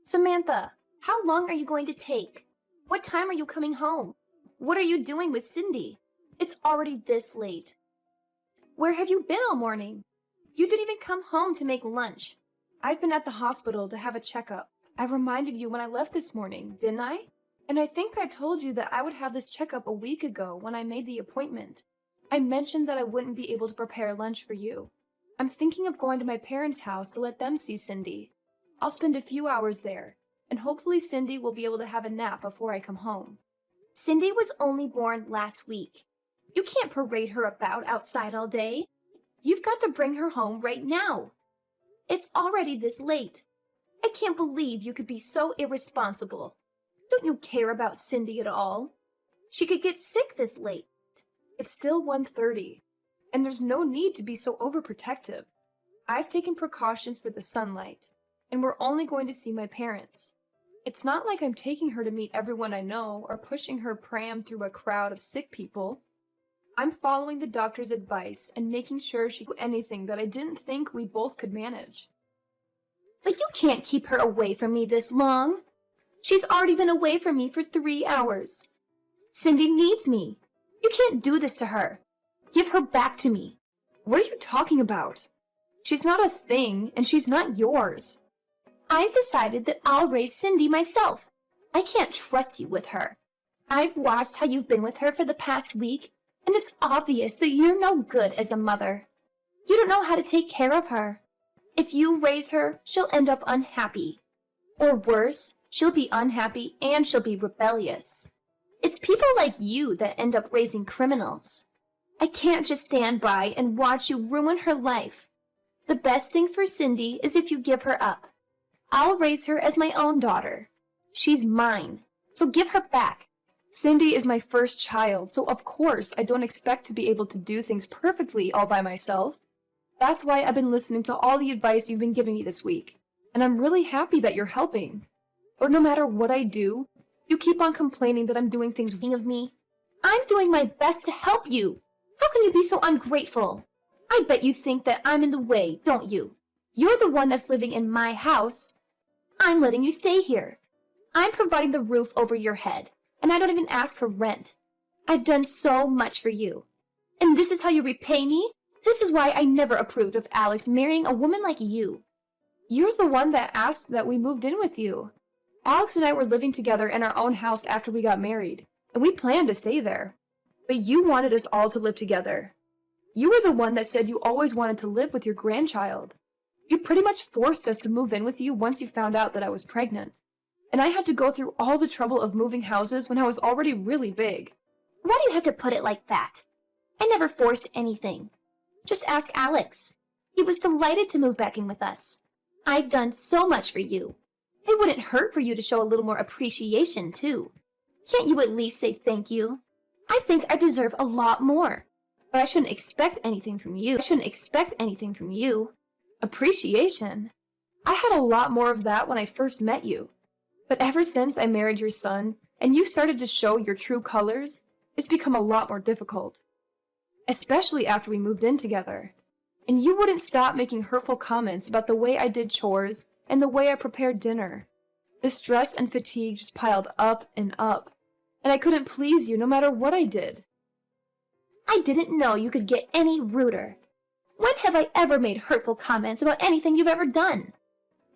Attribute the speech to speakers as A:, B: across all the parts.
A: Samantha, how long are you going to take? What time are you coming home? What are you doing with Cindy? It's already this late. Where have you been all morning? You didn't even come home to make lunch. I've been at the hospital to have a checkup. I reminded you when I left this morning, didn't I? And I think I told you that I would have this checkup a week ago when I made the appointment. I mentioned that I wouldn't be able to prepare lunch for you. I'm thinking of going to my parents' house to let them see Cindy. I'll spend a few hours there, and hopefully Cindy will be able to have a nap before I come home. Cindy was only born last week. You can't parade her about outside all day. You've got to bring her home right now. It's already this late. I can't believe you could be so irresponsible. Don't you care about Cindy at all? She could get sick this late. It's still 1:30, and there's no need to be so overprotective. I've taken precautions for the sunlight, and we're only going to see my parents. It's not like I'm taking her to meet everyone I know or pushing her pram through a crowd of sick people. I'm following the doctor's advice and making sure she can do anything that I didn't think we both could manage. But you can't keep her away from me this long. She's already been away from me for 3 hours. Cindy needs me. You can't do this to her. Give her back to me. What are you talking about? She's not a thing, and she's not yours. I've decided that I'll raise Cindy myself. I can't trust you with her. I've watched how you've been with her for the past week, and it's obvious that you're no good as a mother. You don't know how to take care of her. If you raise her, she'll end up unhappy. Or worse, she'll be unhappy and she'll be rebellious. It's people like you that end up raising criminals. I can't just stand by and watch you ruin her life. The best thing for Cindy is if you give her up. I'll raise her as my own daughter. She's mine, so give her back. Cindy is my first child, so of course I don't expect to be able to do things perfectly all by myself. That's why I've been listening to all the advice you've been giving me this week, and I'm really happy that you're helping. But no matter what I do, you keep on complaining that I'm doing things wrong of me. I'm doing my best to help you. How can you be so ungrateful? I bet you think that I'm in the way, don't you? You're the one that's living in my house. I'm letting you stay here. I'm providing the roof over your head, and I don't even ask for rent. I've done so much for you. And this is how you repay me? This is why I never approved of Alex marrying a woman like you. You're the one that asked that we moved in with you. Alex and I were living together in our own house after we got married, and we planned to stay there. But you wanted us all to live together. You were the one that said you always wanted to live with your grandchild. You pretty much forced us to move in with you once you found out that I was pregnant. And I had to go through all the trouble of moving houses when I was already really big. Why do you have to put it like that? I never forced anything. Just ask Alex. He was delighted to move back in with us. I've done so much for you. It wouldn't hurt for you to show a little more appreciation, too. Can't you at least say thank you? I think I deserve a lot more. But I shouldn't expect anything from you. Appreciation? I had a lot more of that when I first met you. But ever since I married your son, and you started to show your true colors, it's become a lot more difficult. Especially after we moved in together. And you wouldn't stop making hurtful comments about the way I did chores and the way I prepared dinner. The stress and fatigue just piled up, and I couldn't please you no matter what I did. I didn't know you could get any ruder. When have I ever made hurtful comments about anything you've ever done?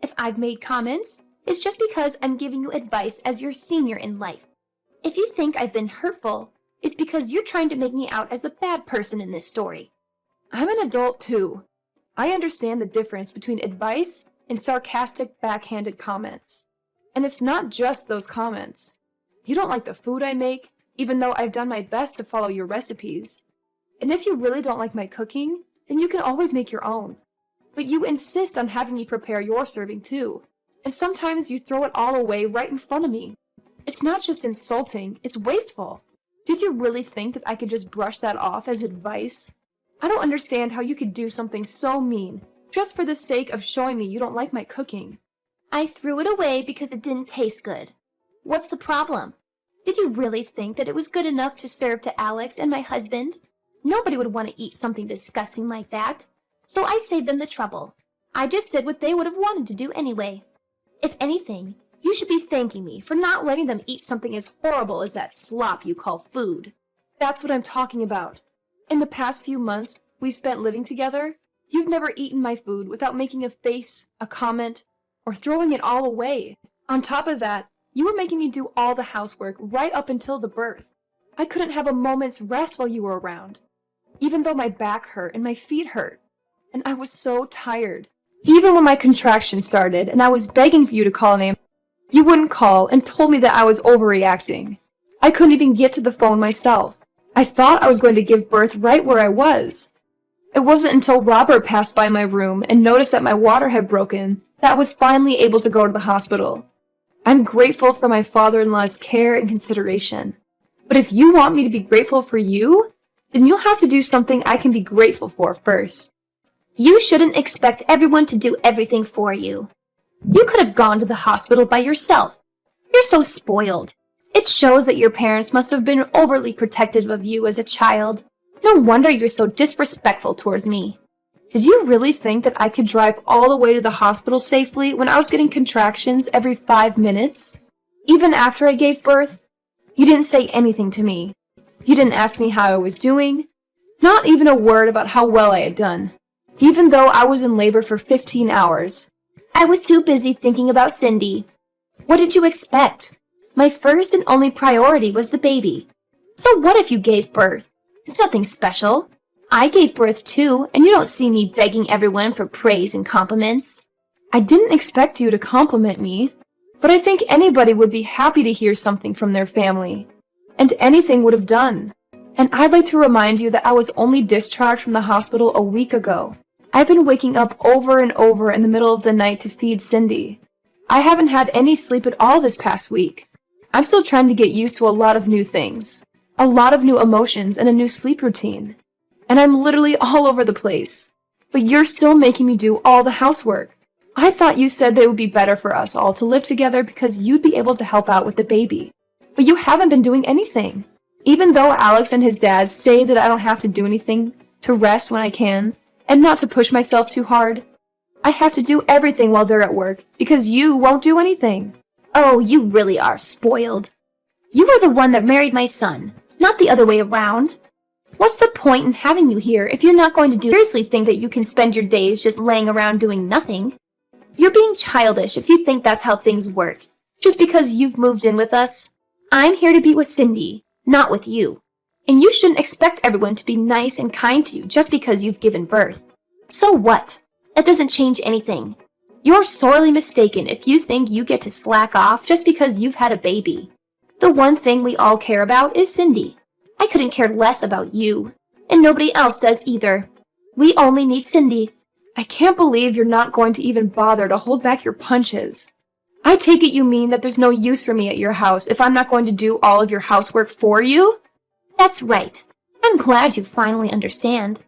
A: If I've made comments, it's just because I'm giving you advice as your senior in life. If you think I've been hurtful, it's because you're trying to make me out as the bad person in this story. I'm an adult too. I understand the difference between advice and sarcastic, backhanded comments. And it's not just those comments. You don't like the food I make, even though I've done my best to follow your recipes. And if you really don't like my cooking, then you can always make your own. But you insist on having me prepare your serving too. And sometimes you throw it all away right in front of me. It's not just insulting, it's wasteful. Did you really think that I could just brush that off as advice? I don't understand how you could do something so mean, just for the sake of showing me you don't like my cooking. I threw it away because it didn't taste good. What's the problem? Did you really think that it was good enough to serve to Alex and my husband? Nobody would want to eat something disgusting like that. So I saved them the trouble. I just did what they would have wanted to do anyway. If anything, you should be thanking me for not letting them eat something as horrible as that slop you call food. That's what I'm talking about. In the past few months we've spent living together, you've never eaten my food without making a face, a comment, or throwing it all away. On top of that, you were making me do all the housework right up until the birth. I couldn't have a moment's rest while you were around, even though my back hurt and my feet hurt, and I was so tired. Even when my contractions started and I was begging for you to call an ambulance, you wouldn't call and told me that I was overreacting. I couldn't even get to the phone myself. I thought I was going to give birth right where I was. It wasn't until Robert passed by my room and noticed that my water had broken that I was finally able to go to the hospital. I'm grateful for my father-in-law's care and consideration. But if you want me to be grateful for you, then you'll have to do something I can be grateful for first. You shouldn't expect everyone to do everything for you. You could have gone to the hospital by yourself. You're so spoiled. It shows that your parents must have been overly protective of you as a child. No wonder you're so disrespectful towards me. Did you really think that I could drive all the way to the hospital safely when I was getting contractions every 5 minutes? Even after I gave birth? You didn't say anything to me. You didn't ask me how I was doing. Not even a word about how well I had done. Even though I was in labor for 15 hours. I was too busy thinking about Cindy. What did you expect? My first and only priority was the baby. So what if you gave birth? It's nothing special. I gave birth too, and you don't see me begging everyone for praise and compliments. I didn't expect you to compliment me, but I think anybody would be happy to hear something from their family. And anything would have done. And I'd like to remind you that I was only discharged from the hospital a week ago. I've been waking up over and over in the middle of the night to feed Cindy. I haven't had any sleep at all this past week. I'm still trying to get used to a lot of new things, a lot of new emotions, and a new sleep routine. And I'm literally all over the place. But you're still making me do all the housework. I thought you said that it would be better for us all to live together because you'd be able to help out with the baby. But you haven't been doing anything. Even though Alex and his dad say that I don't have to do anything, to rest when I can, and not to push myself too hard, I have to do everything while they're at work because you won't do anything. Oh, you really are spoiled. You are the one that married my son, not the other way around. What's the point in having you here if you're not going to seriously think that you can spend your days just laying around doing nothing? You're being childish if you think that's how things work, just because you've moved in with us. I'm here to be with Cindy, not with you. And you shouldn't expect everyone to be nice and kind to you just because you've given birth. So what? That doesn't change anything. You're sorely mistaken if you think you get to slack off just because you've had a baby. The one thing we all care about is Cindy. I couldn't care less about you, and nobody else does either. We only need Cindy. I can't believe you're not going to even bother to hold back your punches. I take it you mean that there's no use for me at your house if I'm not going to do all of your housework for you? That's right. I'm glad you finally understand.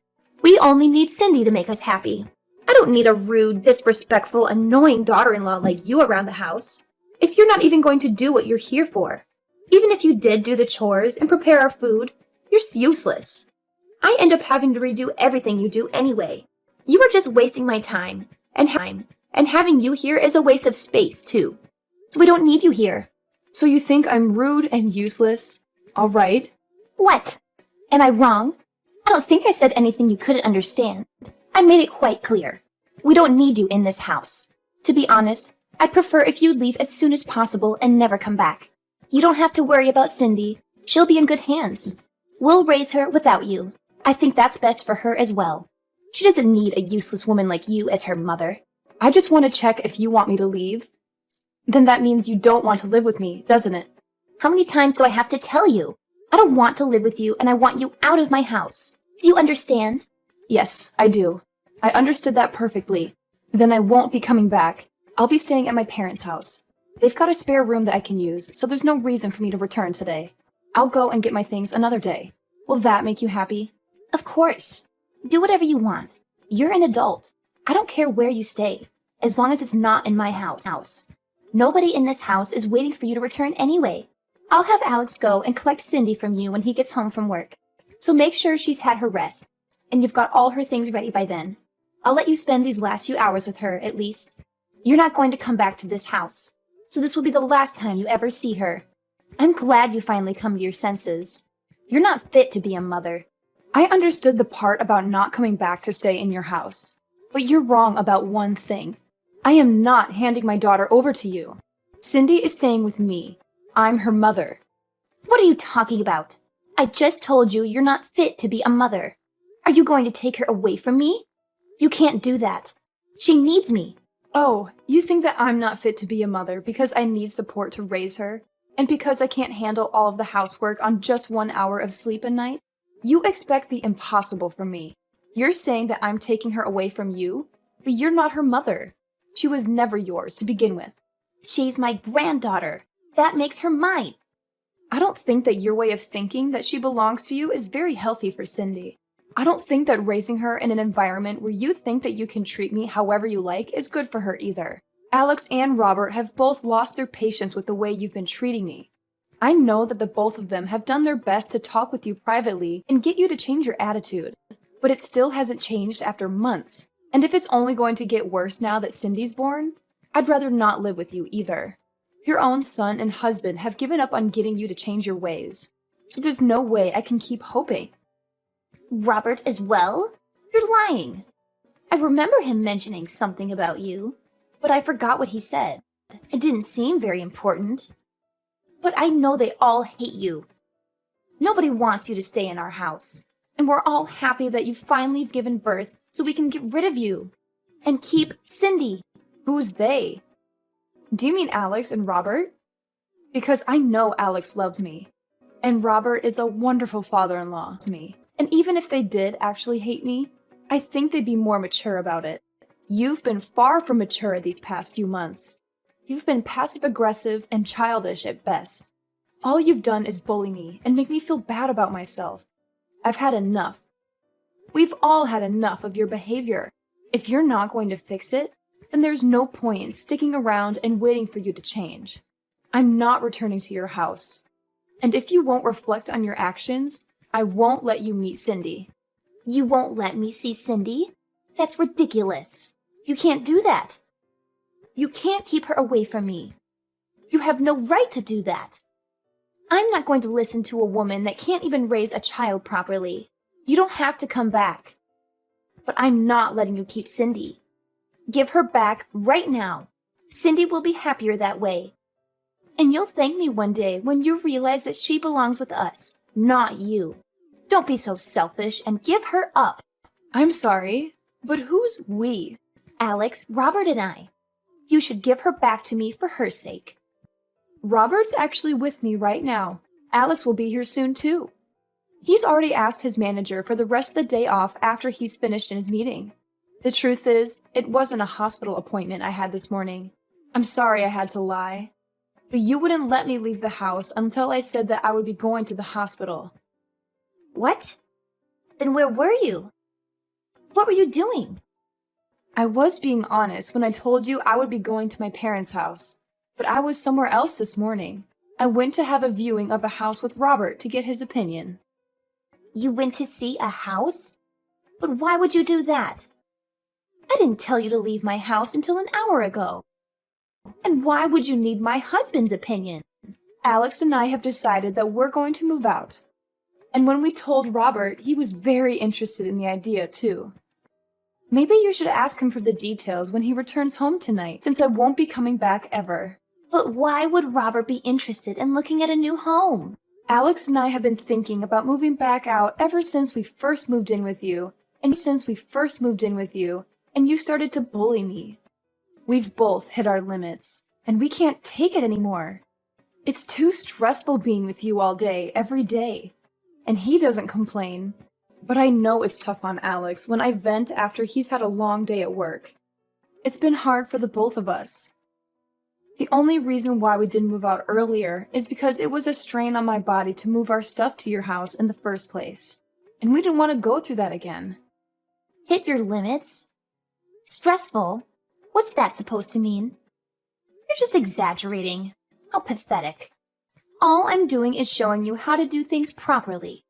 A: We only need Cindy to make us happy. I don't need a rude, disrespectful, annoying daughter-in-law like you around the house. If you're not even going to do what you're here for. Even if you did do the chores and prepare our food, you're useless. I end up having to redo everything you do anyway. You are just wasting my time, and having you here is a waste of space, too. So we don't need you here. So you think I'm rude and useless? All right. What? Am I wrong? I don't think I said anything you couldn't understand. I made it quite clear. We don't need you in this house. To be honest, I'd prefer if you'd leave as soon as possible and never come back. You don't have to worry about Cindy. She'll be in good hands. We'll raise her without you. I think that's best for her as well. She doesn't need a useless woman like you as her mother. I just want to check if you want me to leave. Then that means you don't want to live with me, doesn't it? How many times do I have to tell you? I don't want to live with you, and I want you out of my house. Do you understand? Yes, I do. I understood that perfectly. Then I won't be coming back. I'll be staying at my parents' house. They've got a spare room that I can use, so there's no reason for me to return today. I'll go and get my things another day. Will that make you happy? Of course. Do whatever you want. You're an adult. I don't care where you stay, as long as it's not in my house. Nobody in this house is waiting for you to return anyway. I'll have Alex go and collect Cindy from you when he gets home from work. So make sure she's had her rest, and you've got all her things ready by then. I'll let you spend these last few hours with her, at least. You're not going to come back to this house, so this will be the last time you ever see her. I'm glad you finally come to your senses. You're not fit to be a mother. I understood the part about not coming back to stay in your house, but you're wrong about one thing. I am not handing my daughter over to you. Cindy is staying with me. I'm her mother. What are you talking about? I just told you you're not fit to be a mother. Are you going to take her away from me? You can't do that. She needs me. Oh, you think that I'm not fit to be a mother because I need support to raise her? And because I can't handle all of the housework on just 1 hour of sleep a night? You expect the impossible from me. You're saying that I'm taking her away from you, but you're not her mother. She was never yours to begin with. She's my granddaughter. That makes her mine. I don't think that your way of thinking that she belongs to you is very healthy for Cindy. I don't think that raising her in an environment where you think that you can treat me however you like is good for her either. Alex and Robert have both lost their patience with the way you've been treating me. I know that the both of them have done their best to talk with you privately and get you to change your attitude, but it still hasn't changed after months. And if it's only going to get worse now that Cindy's born, I'd rather not live with you either. Your own son and husband have given up on getting you to change your ways, so there's no way I can keep hoping. Robert as well? You're lying. I remember him mentioning something about you, but I forgot what he said. It didn't seem very important. But I know they all hate you. Nobody wants you to stay in our house, and we're all happy that you finally have given birth so we can get rid of you and keep Cindy. Who's they? Do you mean Alex and Robert? Because I know Alex loves me, and Robert is a wonderful father-in-law to me. And even if they did actually hate me, I think they'd be more mature about it. You've been far from mature these past few months. You've been passive-aggressive and childish at best. All you've done is bully me and make me feel bad about myself. I've had enough. We've all had enough of your behavior. If you're not going to fix it, then there's no point in sticking around and waiting for you to change. I'm not returning to your house. And if you won't reflect on your actions, I won't let you meet Cindy. You won't let me see Cindy? That's ridiculous. You can't do that. You can't keep her away from me. You have no right to do that. I'm not going to listen to a woman that can't even raise a child properly. You don't have to come back. But I'm not letting you keep Cindy. Give her back right now. Cindy will be happier that way. And you'll thank me one day when you realize that she belongs with us, not you. Don't be so selfish and give her up. I'm sorry, but who's we? Alex, Robert, and I. You should give her back to me for her sake. Robert's actually with me right now. Alex will be here soon too. He's already asked his manager for the rest of the day off after he's finished in his meeting. The truth is, it wasn't a hospital appointment I had this morning. I'm sorry I had to lie. But you wouldn't let me leave the house until I said that I would be going to the hospital. What? Then where were you? What were you doing? I was being honest when I told you I would be going to my parents' house, but I was somewhere else this morning. I went to have a viewing of a house with Robert to get his opinion. You went to see a house? But why would you do that? I didn't tell you to leave my house until an hour ago. And why would you need my husband's opinion? Alex and I have decided that we're going to move out. And when we told Robert, he was very interested in the idea too. Maybe you should ask him for the details when he returns home tonight, since I won't be coming back ever. But why would Robert be interested in looking at a new home? Alex and I have been thinking about moving back out ever since we first moved in with you, and you started to bully me. We've both hit our limits, and we can't take it anymore. It's too stressful being with you all day, every day. And he doesn't complain. But I know it's tough on Alex when I vent after he's had a long day at work. It's been hard for the both of us. The only reason why we didn't move out earlier is because it was a strain on my body to move our stuff to your house in the first place. And we didn't want to go through that again. Hit your limits? Stressful? What's that supposed to mean? You're just exaggerating. How pathetic. All I'm doing is showing you how to do things properly.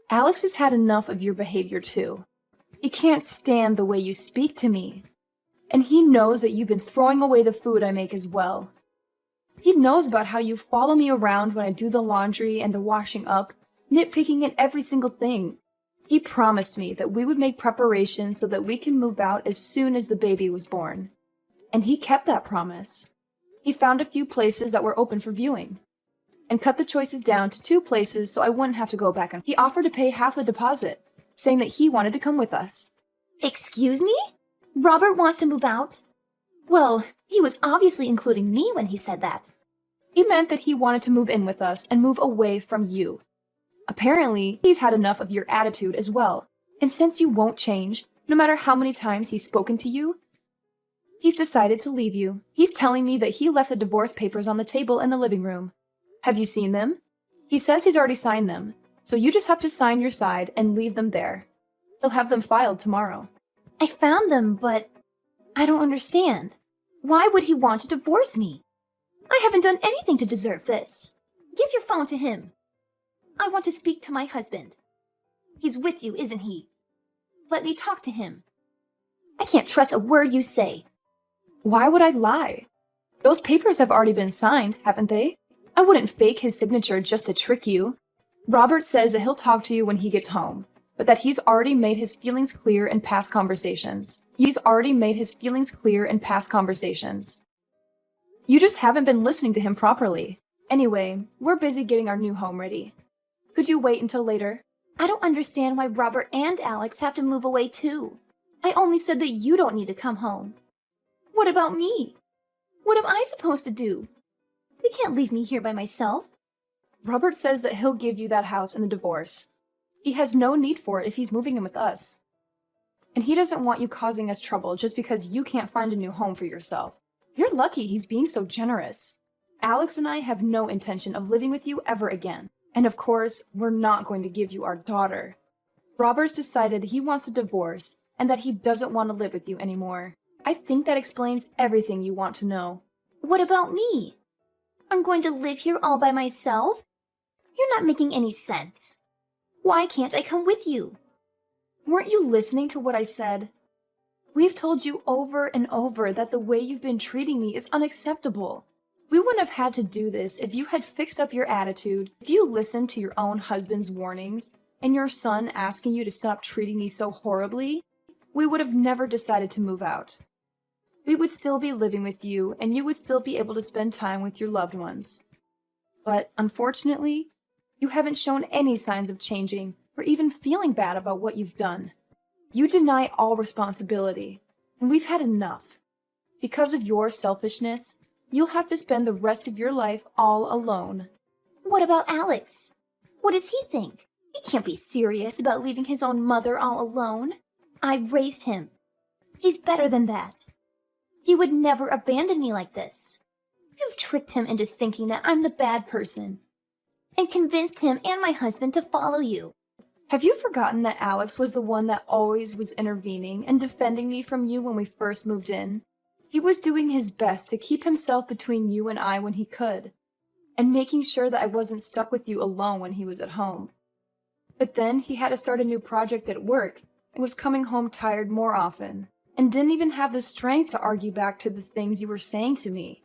A: Alex has had enough of your behavior too. He can't stand the way you speak to me. And he knows that you've been throwing away the food I make as well. He knows about how you follow me around when I do the laundry and the washing up, nitpicking at every single thing. He promised me that we would make preparations so that we can move out as soon as the baby was born. And he kept that promise. He found a few places that were open for viewing, and cut the choices down to 2 places so I wouldn't have to go back. He offered to pay half the deposit, saying that he wanted to come with us.
B: Excuse me? Robert wants to move out? Well, he was obviously including me when he said that.
A: He meant that he wanted to move in with us and move away from you. Apparently, he's had enough of your attitude as well, and since you won't change, no matter how many times he's spoken to you, he's decided to leave you. He's telling me that he left the divorce papers on the table in the living room. Have you seen them? He says he's already signed them, so you just have to sign your side and leave them there. He'll have them filed tomorrow.
B: I found them, but I don't understand. Why would he want to divorce me? I haven't done anything to deserve this. Give your phone to him. I want to speak to my husband. He's with you, isn't he? Let me talk to him. I can't trust a word you say.
A: Why would I lie? Those papers have already been signed, haven't they? I wouldn't fake his signature just to trick you. Robert says that he'll talk to you when he gets home, but that he's already made his feelings clear in past conversations. You just haven't been listening to him properly. Anyway, we're busy getting our new home ready. Could you wait until later?
B: I don't understand why Robert and Alex have to move away too. I only said that you don't need to come home. What about me? What am I supposed to do? You can't leave me here by myself.
A: Robert says that he'll give you that house in the divorce. He has no need for it if he's moving in with us. And he doesn't want you causing us trouble just because you can't find a new home for yourself. You're lucky he's being so generous. Alex and I have no intention of living with you ever again. And of course, we're not going to give you our daughter. Robert's decided he wants a divorce and that he doesn't want to live with you anymore. I think that explains everything you want to know.
B: What about me? I'm going to live here all by myself? You're not making any sense. Why can't I come with you?
A: Weren't you listening to what I said? We've told you over and over that the way you've been treating me is unacceptable. We wouldn't have had to do this if you had fixed up your attitude, if you listened to your own husband's warnings, and your son asking you to stop treating me so horribly. We would have never decided to move out. We would still be living with you, and you would still be able to spend time with your loved ones. But unfortunately, you haven't shown any signs of changing or even feeling bad about what you've done. You deny all responsibility, and we've had enough. Because of your selfishness, you'll have to spend the rest of your life all alone.
B: What about Alex? What does he think? He can't be serious about leaving his own mother all alone. I raised him. He's better than that. He would never abandon me like this. You've tricked him into thinking that I'm the bad person, and convinced him and my husband to follow you.
A: Have you forgotten that Alex was the one that always was intervening and defending me from you when we first moved in? He was doing his best to keep himself between you and I when he could, and making sure that I wasn't stuck with you alone when he was at home. But then he had to start a new project at work and was coming home tired more often, and didn't even have the strength to argue back to the things you were saying to me.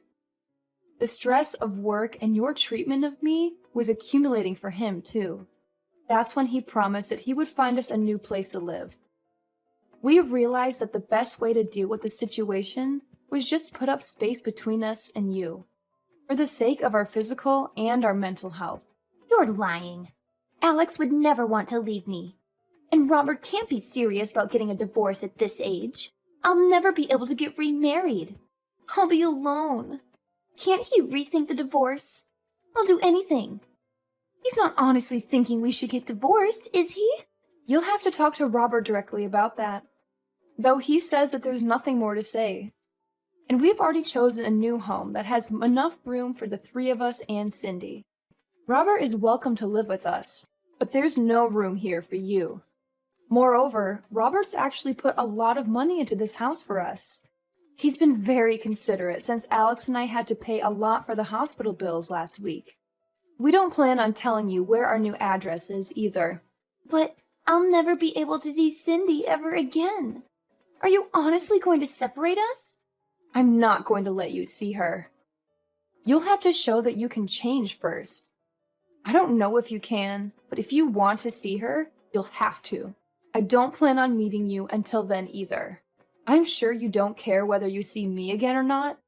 A: The stress of work and your treatment of me was accumulating for him too. That's when he promised that he would find us a new place to live. We realized that the best way to deal with the situation was just put up space between us and you, for the sake of our physical and our mental health.
B: You're lying. Alex would never want to leave me. And Robert can't be serious about getting a divorce at this age. I'll never be able to get remarried. I'll be alone. Can't he rethink the divorce? I'll do anything. He's not honestly thinking we should get divorced, is he?
A: You'll have to talk to Robert directly about that, though he says that there's nothing more to say. And we've already chosen a new home that has enough room for the 3 of us and Cindy. Robert is welcome to live with us, but there's no room here for you. Moreover, Robert's actually put a lot of money into this house for us. He's been very considerate since Alex and I had to pay a lot for the hospital bills last week. We don't plan on telling you where our new address is either.
B: But I'll never be able to see Cindy ever again.
A: Are you honestly going to separate us? I'm not going to let you see her. You'll have to show that you can change first. I don't know if you can, but if you want to see her, you'll have to. I don't plan on meeting you until then either. I'm sure you don't care whether you see me again or not,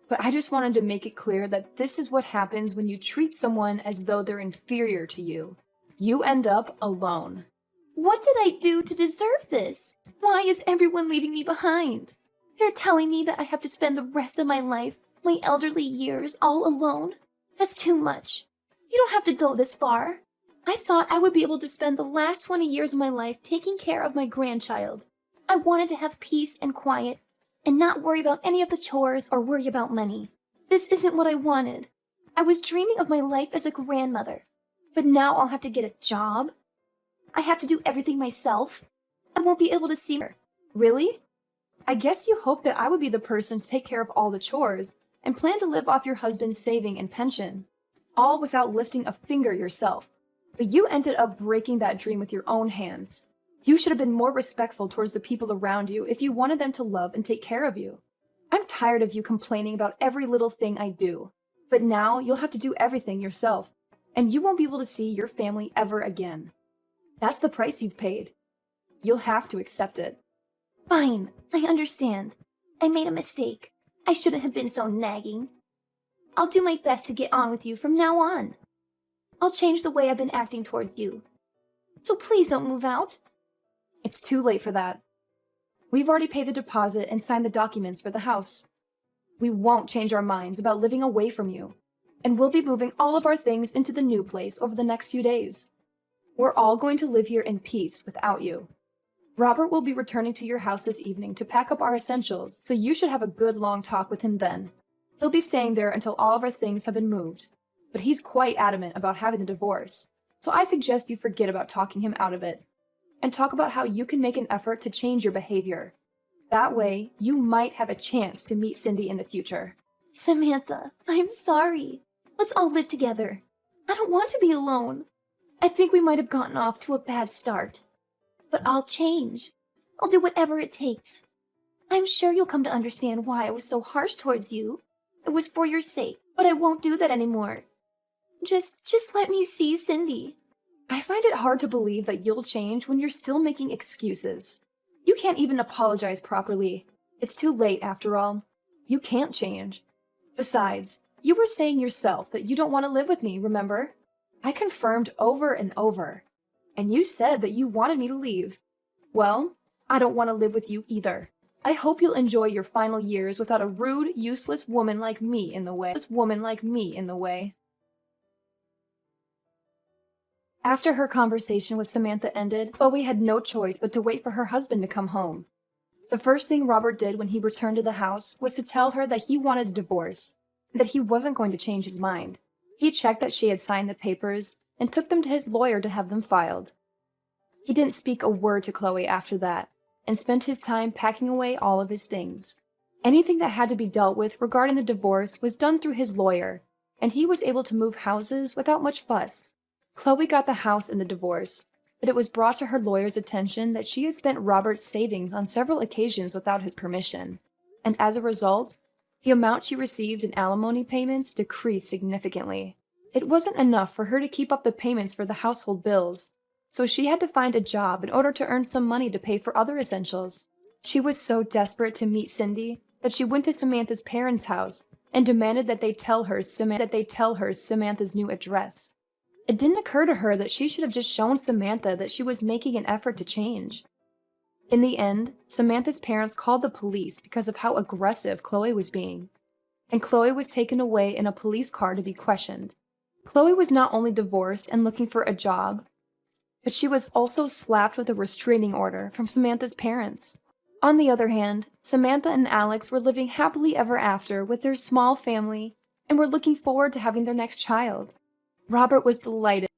A: but I just wanted to make it clear that this is what happens when you treat someone as though they're inferior to you. You end up alone.
B: What did I do to deserve this? Why is everyone leaving me behind? You're telling me that I have to spend the rest of my life, my elderly years, all alone? That's too much. You don't have to go this far. I thought I would be able to spend the last 20 years of my life taking care of my grandchild. I wanted to have peace and quiet, and not worry about any of the chores or worry about money. This isn't what I wanted. I was dreaming of my life as a grandmother, but now I'll have to get a job. I have to do everything myself. I won't be able to see her.
A: Really? I guess you hoped that I would be the person to take care of all the chores and plan to live off your husband's saving and pension, all without lifting a finger yourself. But you ended up breaking that dream with your own hands. You should have been more respectful towards the people around you if you wanted them to love and take care of you. I'm tired of you complaining about every little thing I do, but now you'll have to do everything yourself, and you won't be able to see your family ever again. That's the price you've paid. You'll have to accept it.
B: Fine, I understand. I made a mistake. I shouldn't have been so nagging. I'll do my best to get on with you from now on. I'll change the way I've been acting towards you. So please don't move out.
A: It's too late for that. We've already paid the deposit and signed the documents for the house. We won't change our minds about living away from you, and we'll be moving all of our things into the new place over the next few days. We're all going to live here in peace without you. Robert will be returning to your house this evening to pack up our essentials, so you should have a good long talk with him then. He'll be staying there until all of our things have been moved, but he's quite adamant about having the divorce, so I suggest you forget about talking him out of it, and talk about how you can make an effort to change your behavior. That way, you might have a chance to meet Cindy in the future.
B: Samantha, I'm sorry. Let's all live together. I don't want to be alone. I think we might have gotten off to a bad start. But I'll change. I'll do whatever it takes. I'm sure you'll come to understand why I was so harsh towards you. It was for your sake, but I won't do that anymore. Just let me see Cindy.
A: I find it hard to believe that you'll change when you're still making excuses. You can't even apologize properly. It's too late, after all. You can't change. Besides, you were saying yourself that you don't want to live with me, remember? I confirmed over and over. And you said that you wanted me to leave. Well, I don't want to live with you either. I hope you'll enjoy your final years without a rude, useless woman like me in the way. After her conversation with Samantha ended, Chloe had no choice but to wait for her husband to come home. The first thing Robert did when he returned to the house was to tell her that he wanted a divorce, and that he wasn't going to change his mind. He checked that she had signed the papers and took them to his lawyer to have them filed. He didn't speak a word to Chloe after that, and spent his time packing away all of his things. Anything that had to be dealt with regarding the divorce was done through his lawyer, and he was able to move houses without much fuss. Chloe got the house in the divorce, but it was brought to her lawyer's attention that she had spent Robert's savings on several occasions without his permission, and as a result, the amount she received in alimony payments decreased significantly. It wasn't enough for her to keep up the payments for the household bills, so she had to find a job in order to earn some money to pay for other essentials. She was so desperate to meet Cindy that she went to Samantha's parents' house and demanded that they tell her Samantha's new address. It didn't occur to her that she should have just shown Samantha that she was making an effort to change. In the end, Samantha's parents called the police because of how aggressive Chloe was being, and Chloe was taken away in a police car to be questioned. Chloe was not only divorced and looking for a job, but she was also slapped with a restraining order from Samantha's parents. On the other hand, Samantha and Alex were living happily ever after with their small family and were looking forward to having their next child. Robert was delighted